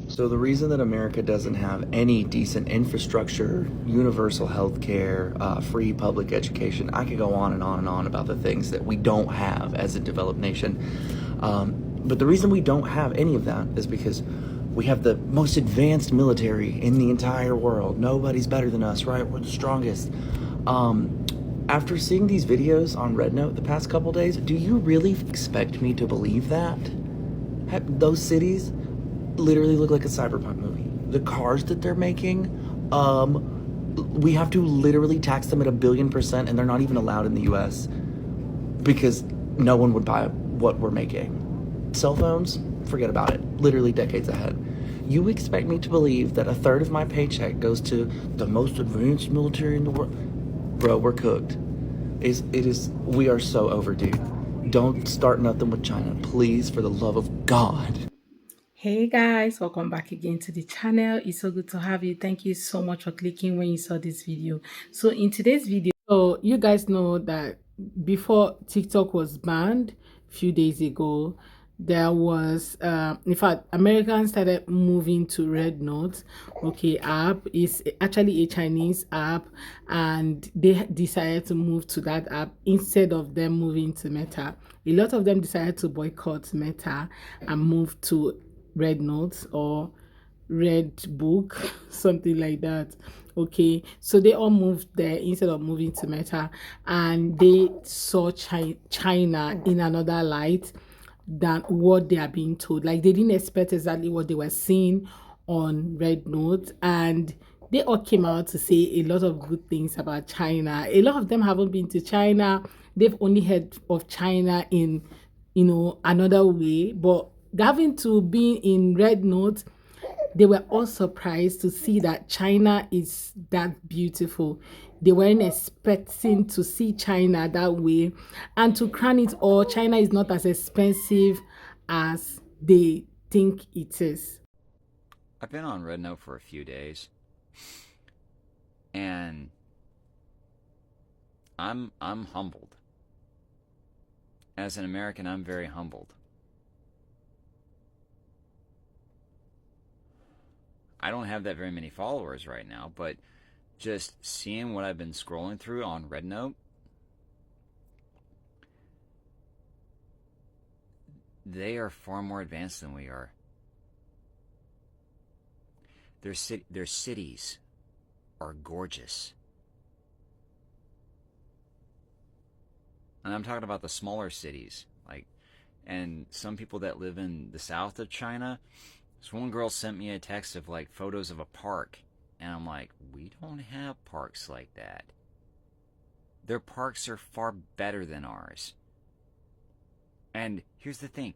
So the reason that America doesn't have any decent infrastructure, universal health care, free public education, I could go on and on and on about the things that we don't have as a developed nation. But the reason we don't have any of that is because we have the most advanced military in the entire world. Nobody's better than us, right? We're the strongest. After seeing these videos on Red Note the past couple days, do you really expect me to believe that? Those cities literally look like a cyberpunk movie. The cars that they're making, we have to literally tax them at 1,000,000,000%, and they're not even allowed in the US because no one would buy what we're making. Cell phones, forget about it. Literally decades ahead. You expect me to believe that a third of my paycheck goes to the most advanced military in the world? Bro, we're cooked. We are so overdue. Don't start nothing with China, please, for the love of God. Hey guys, welcome back again to the channel. It's so good to have you. Thank you so much for clicking when you saw this video. So in today's video, you guys know that before TikTok was banned a few days ago, there was in fact Americans started moving to Red Note. Okay, app is actually a Chinese app, and they decided to move to that app instead of them moving to Meta. A lot of them decided to boycott Meta and move to Red Notes or Red Book, something like that. Okay, so they all moved there instead of moving to Meta, and they saw China in another light than what they are being told. Like they didn't expect exactly what they were seeing on Red Note, and they all came out to say a lot of good things about China. A lot of them haven't been to China. They've only heard of China in, another way. But having to be in Red Note, they were all surprised to see that China is that beautiful. They weren't expecting to see China that way. And to crown it all, China is not as expensive as they think it is. I've been on Red Note for a few days, and I'm humbled. As an American, I'm very humbled. I don't have that very many followers right now, but just seeing what I've been scrolling through on Red Note, they are far more advanced than we are. Their cities are gorgeous. And I'm talking about the smaller cities, and some people that live in the south of China. This one girl sent me a text of photos of a park, and I'm like, we don't have parks like that. Their parks are far better than ours. And here's the thing,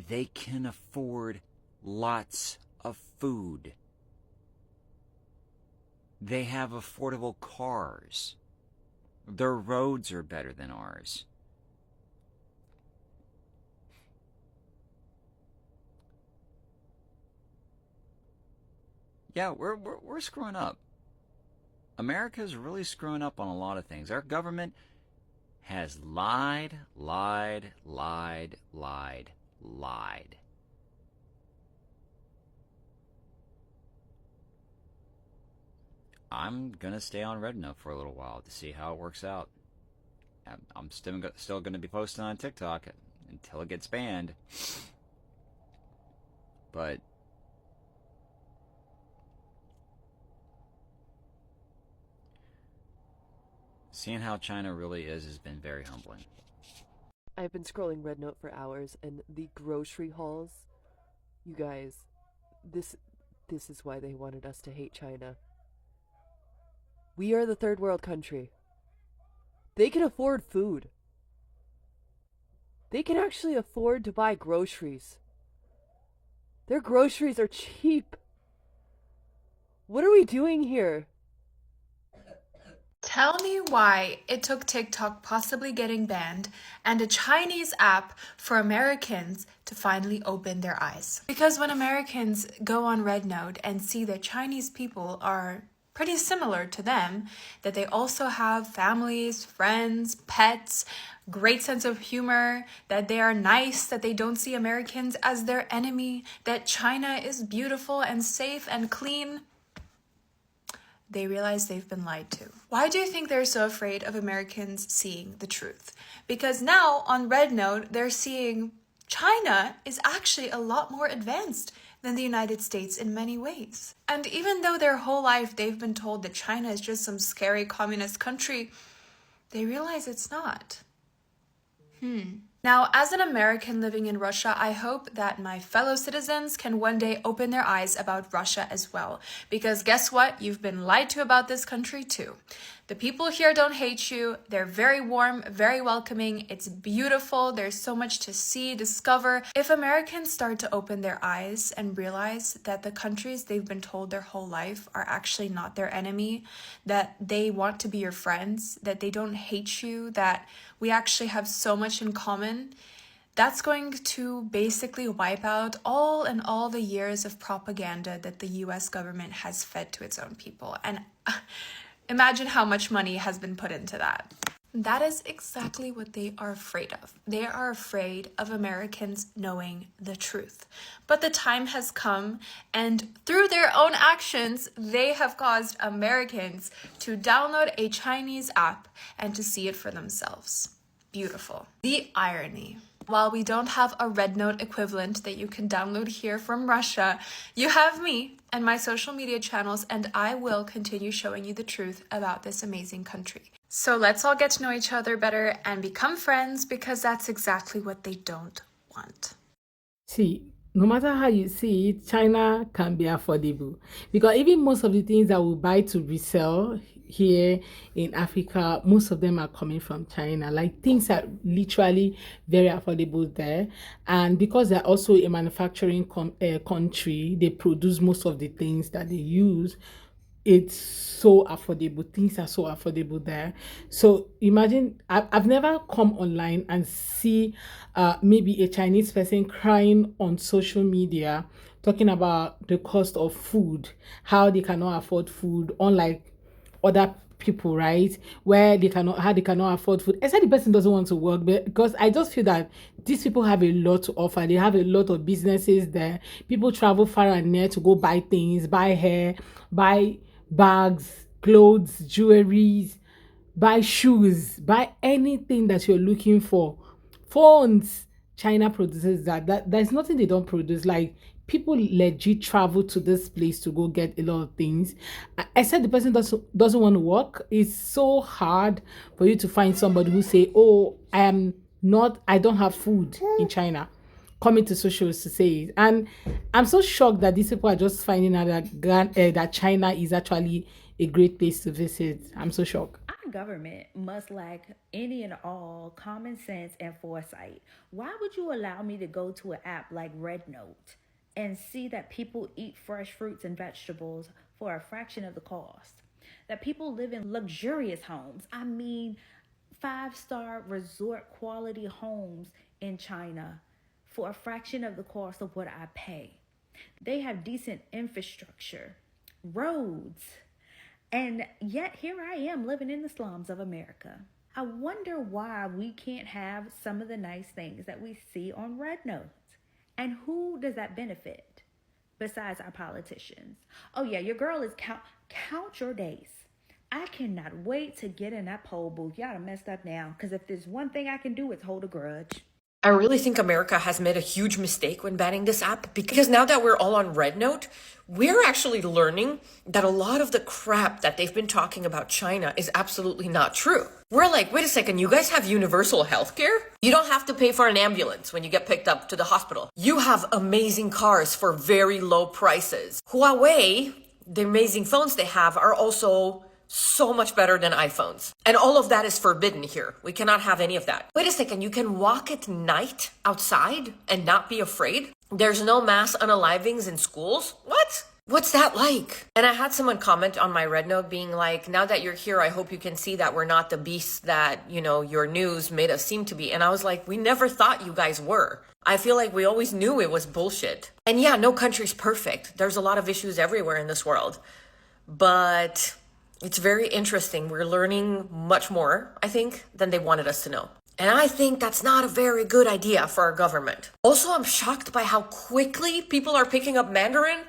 they can afford lots of food. They have affordable cars. Their roads are better than ours. Yeah, we're screwing up. America's really screwing up on a lot of things. Our government has lied. I'm gonna stay on Red Note for a little while to see how it works out. I'm still gonna be posting on TikTok until it gets banned. But seeing how China really is has been very humbling. I've been scrolling Red Note for hours, and the grocery hauls, you guys, this is why they wanted us to hate China. We are the third world country. They can afford food. They can actually afford to buy groceries. Their groceries are cheap. What are we doing here? Tell me why it took TikTok possibly getting banned and a Chinese app for Americans to finally open their eyes. Because when Americans go on Red Note and see that Chinese people are pretty similar to them, that they also have families, friends, pets, great sense of humor, that they are nice, that they don't see Americans as their enemy, that China is beautiful and safe and clean, they realize they've been lied to. Why do you think they're so afraid of Americans seeing the truth? Because now on Red Note, they're seeing China is actually a lot more advanced than the United States in many ways. And even though their whole life they've been told that China is just some scary communist country, they realize it's not. Now, as an American living in Russia, I hope that my fellow citizens can one day open their eyes about Russia as well. Because guess what? You've been lied to about this country too. The people here don't hate you. They're very warm, very welcoming. It's beautiful. There's so much to see, discover. If Americans start to open their eyes and realize that the countries they've been told their whole life are actually not their enemy, that they want to be your friends, that they don't hate you, that we actually have so much in common, that's going to basically wipe out all the years of propaganda that the US government has fed to its own people. And imagine how much money has been put into that. That is exactly what they are afraid of. They are afraid of Americans knowing the truth. But the time has come, and through their own actions, they have caused Americans to download a Chinese app and to see it for themselves. Beautiful. The irony. While we don't have a Red Note equivalent that you can download here from Russia, you have me and my social media channels, and I will continue showing you the truth about this amazing country. So let's all get to know each other better and become friends, because that's exactly what they don't want. See, no matter how you see it, China can be affordable, because even most of the things that we buy to resell here in Africa, most of them are coming from China. Like, things are literally very affordable there, and because they're also a manufacturing country, they produce most of the things that they use. It's so affordable. Things are so affordable there. So imagine, I've never come online and see maybe a Chinese person crying on social media talking about the cost of food, how they cannot afford food, unlike other people, right? Where they cannot, how they cannot afford food. Except the person doesn't want to work, but because I just feel that these people have a lot to offer. They have a lot of businesses there. People travel far and near to go buy things, buy hair, buy bags, clothes, jewelries, buy shoes, buy anything that you're looking for. Phones, China produces that. There's nothing they don't produce. Like, people legit travel to this place to go get a lot of things. I said the person doesn't want to work. It's so hard for you to find somebody who say, oh, I don't have food in China, coming to socials to say it. And I'm so shocked that these people are just finding out that China is actually a great place to visit. I'm so shocked. Our government must lack any and all common sense and foresight. Why would you allow me to go to an app like Red Note and see that people eat fresh fruits and vegetables for a fraction of the cost? That people live in luxurious homes. I mean, 5-star resort quality homes in China for a fraction of the cost of what I pay. They have decent infrastructure, roads, and yet here I am living in the slums of America. I wonder why we can't have some of the nice things that we see on Red Notes. And who does that benefit besides our politicians? Oh yeah, your girl is count your days. I cannot wait to get in that poll booth. Y'all done messed up now, because if there's one thing I can do, it's hold a grudge. I really think America has made a huge mistake when banning this app, because now that we're all on Red Note, we're actually learning that a lot of the crap that they've been talking about China is absolutely not true. We're like, wait a second, you guys have universal healthcare? You don't have to pay for an ambulance when you get picked up to the hospital. You have amazing cars for very low prices. Huawei, the amazing phones they have, are also so much better than iPhones. And all of that is forbidden here. We cannot have any of that. Wait a second, you can walk at night outside and not be afraid? There's no mass unalivings in schools? What? What's that like? And I had someone comment on my Red Note being like, now that you're here, I hope you can see that we're not the beasts that, your news made us seem to be. And I was like, we never thought you guys were. I feel like we always knew it was bullshit. And yeah, no country's perfect. There's a lot of issues everywhere in this world. but it's very interesting. We're learning much more, I think, than they wanted us to know. And I think that's not a very good idea for our government. Also, I'm shocked by how quickly people are picking up Mandarin.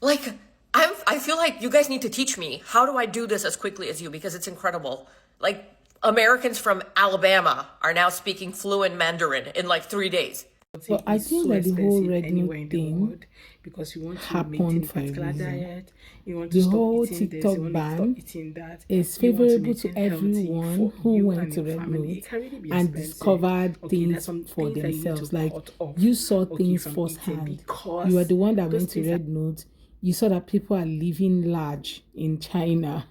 Like, I feel like you guys need to teach me. How do I do this as quickly as you? Because it's incredible. Like, Americans from Alabama are now speaking fluent Mandarin in like 3 days. Well, I think that the whole red anywhere note in the thing world because you want to happened maintain a for a particular reason. diet, you want to The stop whole eating this, TikTok you want to ban stop eating that. is You want to favorable to maintain healthy everyone for who you went and to your Red family. Note It can really be and expensive. discovered Okay, there's things some for things that you need to themselves. Like cut off, you saw okay, things from eating firsthand. because You are the one that those went to things are Red Note. You saw that people are living large in China.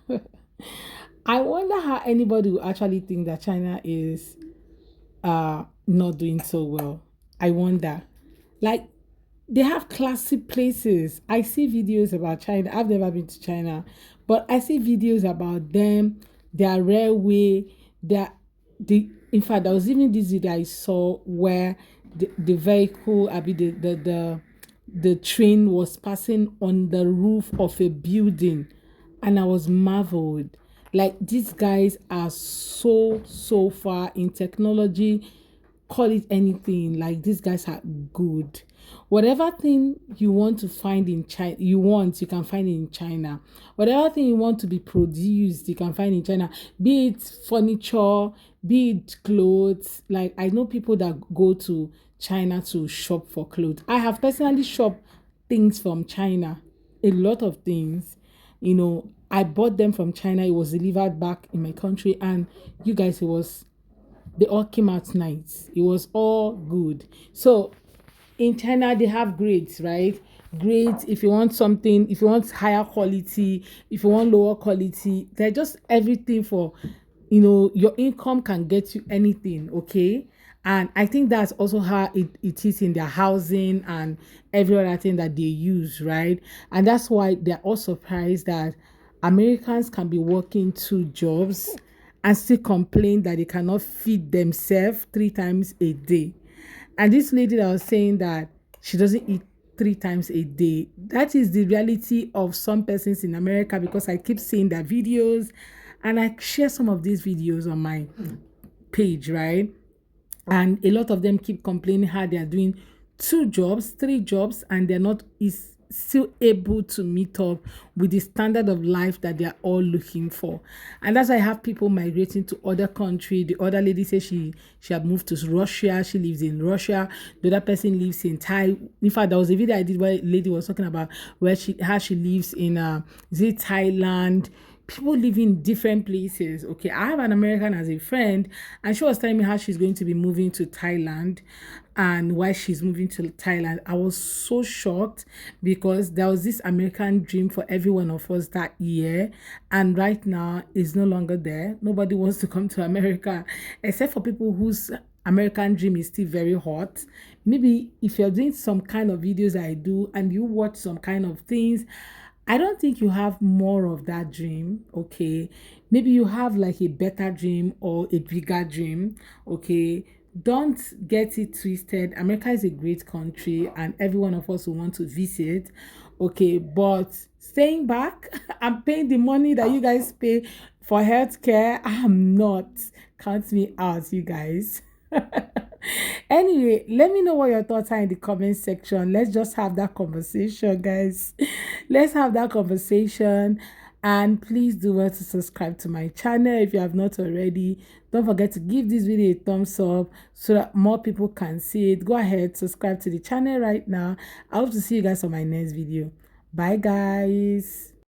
I wonder how anybody will actually think that China is not doing so well. I wonder. Like, they have classy places. I see videos about China. I've never been to China, but I see videos about them, their railway, in fact, there was even this video I saw where the vehicle, I mean the train was passing on the roof of a building, and I was marveled. Like, these guys are so far in technology, call it anything. Like, these guys are good. Whatever thing you want to find in China, you can find it in China. Whatever thing you want to be produced, you can find in China. Be it furniture, be it clothes. Like, I know people that go to China to shop for clothes. I have personally shopped things from China, a lot of things. I bought them from China. It was delivered back in my country, and you guys, they all came out nice. It was all good. So in China, they have grades, right? Grades, if you want something, if you want higher quality, if you want lower quality, they're just everything for, your income can get you anything, okay? And I think that's also how it is in their housing and every other thing that they use, right? And that's why they're all surprised that Americans can be working 2 jobs and still complain that they cannot feed themselves 3 times a day. And this lady that was saying that she doesn't eat 3 times a day, that is the reality of some persons in America, because I keep seeing their videos and I share some of these videos on my page, right? And a lot of them keep complaining how they are doing 2 jobs, 3 jobs, and they're not is still able to meet up with the standard of life that they are all looking for. And that's why I have people migrating to other country. The other lady says she had moved to Russia. She lives in Russia. The other person lives in Thai. In fact, there was a video I did where a lady was talking about how she lives in is it Thailand. People live in different places. Okay, I have an American as a friend, and she was telling me how she's going to be moving to Thailand and why she's moving to Thailand. I was so shocked because there was this American dream for every one of us that year, and right now it's no longer there. Nobody wants to come to America except for people whose American dream is still very hot. Maybe if you're doing some kind of videos I do and you watch some kind of things, I don't think you have more of that dream, okay? Maybe you have like a better dream or a bigger dream, okay? Don't get it twisted. America is a great country and every one of us will want to visit, okay? But staying back and paying the money that you guys pay for healthcare, I'm not. Count me out, you guys. Anyway, let me know what your thoughts are in the comment section. Let's just have that conversation, guys. Let's have that conversation. And please do well to subscribe to my channel if you have not already. Don't forget to give this video a thumbs up so that more people can see it. Go ahead, subscribe to the channel right now. I hope to see you guys on my next video. Bye, guys.